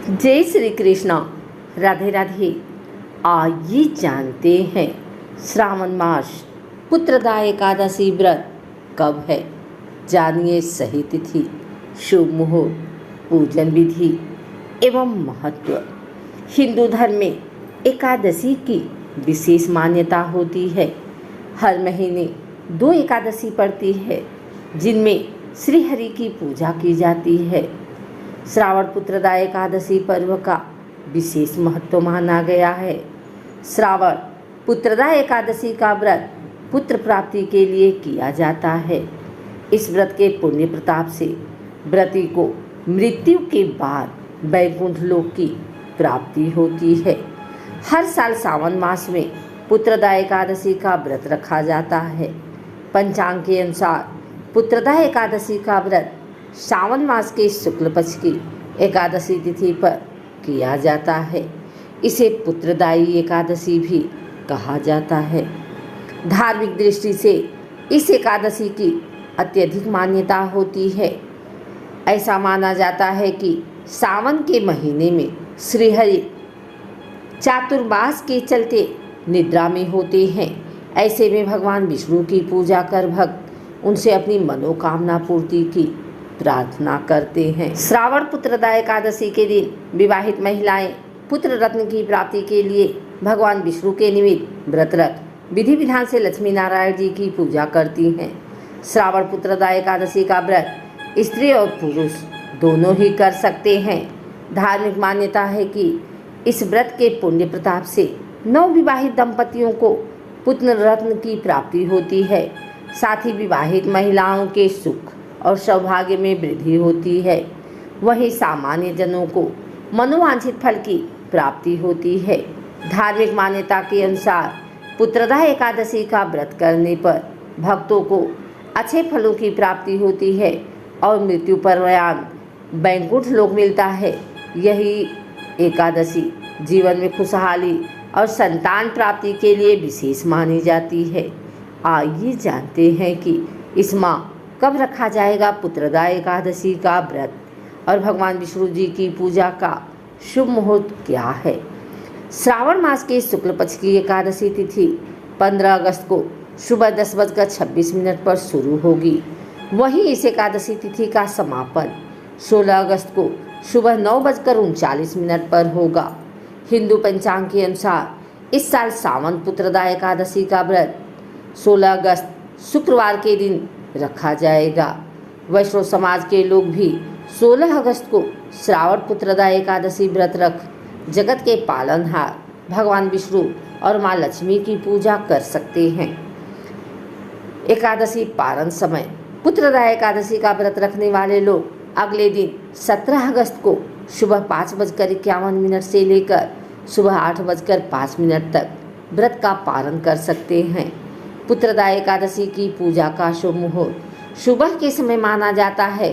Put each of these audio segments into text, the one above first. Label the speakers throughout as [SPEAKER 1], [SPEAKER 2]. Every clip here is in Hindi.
[SPEAKER 1] जय श्री कृष्ण। राधे राधे। आइए जानते हैं श्रावण मास पुत्रदा एकादशी व्रत कब है। जानिए सही तिथि, शुभ मुहूर्त, पूजन विधि एवं महत्व। हिंदू धर्म में एकादशी की विशेष मान्यता होती है। हर महीने 2 एकादशी पड़ती है जिनमें श्री हरि की पूजा की जाती है। श्रावण पुत्रदा एकादशी पर्व का विशेष महत्व माना गया है। श्रावण पुत्रदा एकादशी का व्रत पुत्र प्राप्ति के लिए किया जाता है। इस व्रत के पुण्य प्रताप से व्रती को मृत्यु के बाद वैकुंठ लोक की प्राप्ति होती है। हर साल सावन मास में पुत्रदा एकादशी का व्रत रखा जाता है। पंचांग के अनुसार पुत्रदा एकादशी का व्रत सावन मास के शुक्ल पक्ष की एकादशी तिथि पर किया जाता है। इसे पुत्रदायी एकादशी भी कहा जाता है। धार्मिक दृष्टि से इस एकादशी की अत्यधिक मान्यता होती है। ऐसा माना जाता है कि सावन के महीने में श्रीहरि चातुर्मास के चलते निद्रा में होते हैं। ऐसे में भगवान विष्णु की पूजा कर भक्त उनसे अपनी मनोकामना पूर्ति की प्रार्थना करते हैं। श्रावण पुत्रदा एकादशी के दिन विवाहित महिलाएं पुत्र रत्न की प्राप्ति के लिए भगवान विष्णु के निमित्त व्रत रख विधि विधान से लक्ष्मी नारायण जी की पूजा करती हैं। श्रावण पुत्रदा एकादशी का व्रत स्त्री और पुरुष दोनों ही कर सकते हैं। धार्मिक मान्यता है कि इस व्रत के पुण्य प्रताप से नवविवाहित दंपतियों को पुत्र रत्न की प्राप्ति होती है। साथ ही विवाहित महिलाओं के सुख और सौभाग्य में वृद्धि होती है। वहीं सामान्य जनों को मनोवांछित फल की प्राप्ति होती है। धार्मिक मान्यता के अनुसार पुत्रदा एकादशी का व्रत करने पर भक्तों को अच्छे फलों की प्राप्ति होती है और मृत्यु पर्यंत वैकुंठ लोक मिलता है। यही एकादशी जीवन में खुशहाली और संतान प्राप्ति के लिए विशेष मानी जाती है। आइए जानते हैं कि इस माह कब रखा जाएगा पुत्रदा एकादशी का व्रत और भगवान विष्णु जी की पूजा का शुभ मुहूर्त क्या है। श्रावण मास के शुक्ल पक्ष की एकादशी तिथि 15 अगस्त को सुबह 10:26 पर शुरू होगी। वहीं इस एकादशी तिथि का समापन 16 अगस्त को सुबह 9:39 पर होगा। हिंदू पंचांग के अनुसार इस साल सावन पुत्रदा एकादशी का व्रत 16 अगस्त शुक्रवार के दिन रखा जाएगा। वैष्णव समाज के लोग भी 16 अगस्त को श्रावण पुत्रदा एकादशी व्रत रख जगत के पालनहार भगवान विष्णु और माँ लक्ष्मी की पूजा कर सकते हैं। एकादशी पारण समय पुत्रदा एकादशी का व्रत रखने वाले लोग अगले दिन 17 अगस्त को सुबह 5:51 से लेकर सुबह 8:05 तक व्रत का पारण कर सकते हैं। पुत्रदा एकादशी की पूजा का शुभ मुहूर्त सुबह के समय माना जाता है।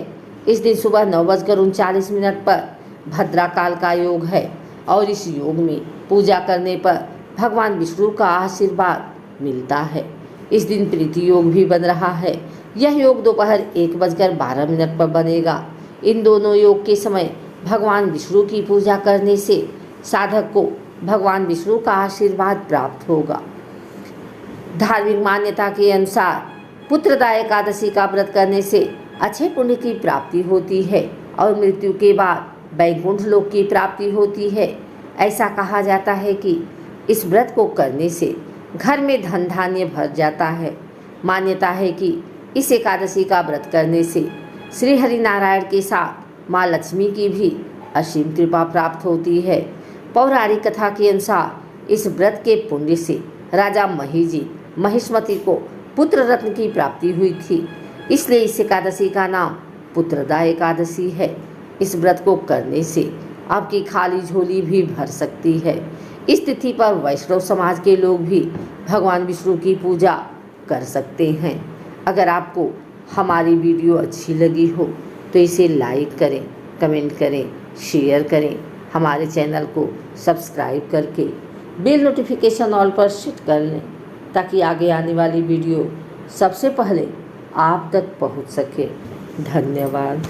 [SPEAKER 1] इस दिन सुबह 9:39 पर भद्रा काल का योग है और इस योग में पूजा करने पर भगवान विष्णु का आशीर्वाद मिलता है। इस दिन प्रीति योग भी बन रहा है। यह योग दोपहर 1:12 पर बनेगा। इन दोनों योग के समय भगवान विष्णु की पूजा करने से साधक को भगवान विष्णु का आशीर्वाद प्राप्त होगा। धार्मिक मान्यता के अनुसार पुत्रदा एकादशी का व्रत करने से अच्छे पुण्य की प्राप्ति होती है और मृत्यु के बाद वैकुंठ लोक की प्राप्ति होती है। ऐसा कहा जाता है कि इस व्रत को करने से घर में धन धान्य भर जाता है। मान्यता है कि इस एकादशी का व्रत करने से श्री हरि नारायण के साथ माँ लक्ष्मी की भी असीम कृपा प्राप्त होती है। पौराणिक कथा के अनुसार इस व्रत के पुण्य से राजा महिष्मति को पुत्र रत्न की प्राप्ति हुई थी। इसलिए इस एकादशी का नाम पुत्रदा एकादशी है। इस व्रत को करने से आपकी खाली झोली भी भर सकती है। इस तिथि पर वैष्णव समाज के लोग भी भगवान विष्णु की पूजा कर सकते हैं। अगर आपको हमारी वीडियो अच्छी लगी हो तो इसे लाइक करें, कमेंट करें, शेयर करें। हमारे चैनल को सब्सक्राइब करके बेल नोटिफिकेशन ऑल पर सेट कर लें ताकि आगे आने वाली वीडियो सबसे पहले आप तक पहुंच सके। धन्यवाद।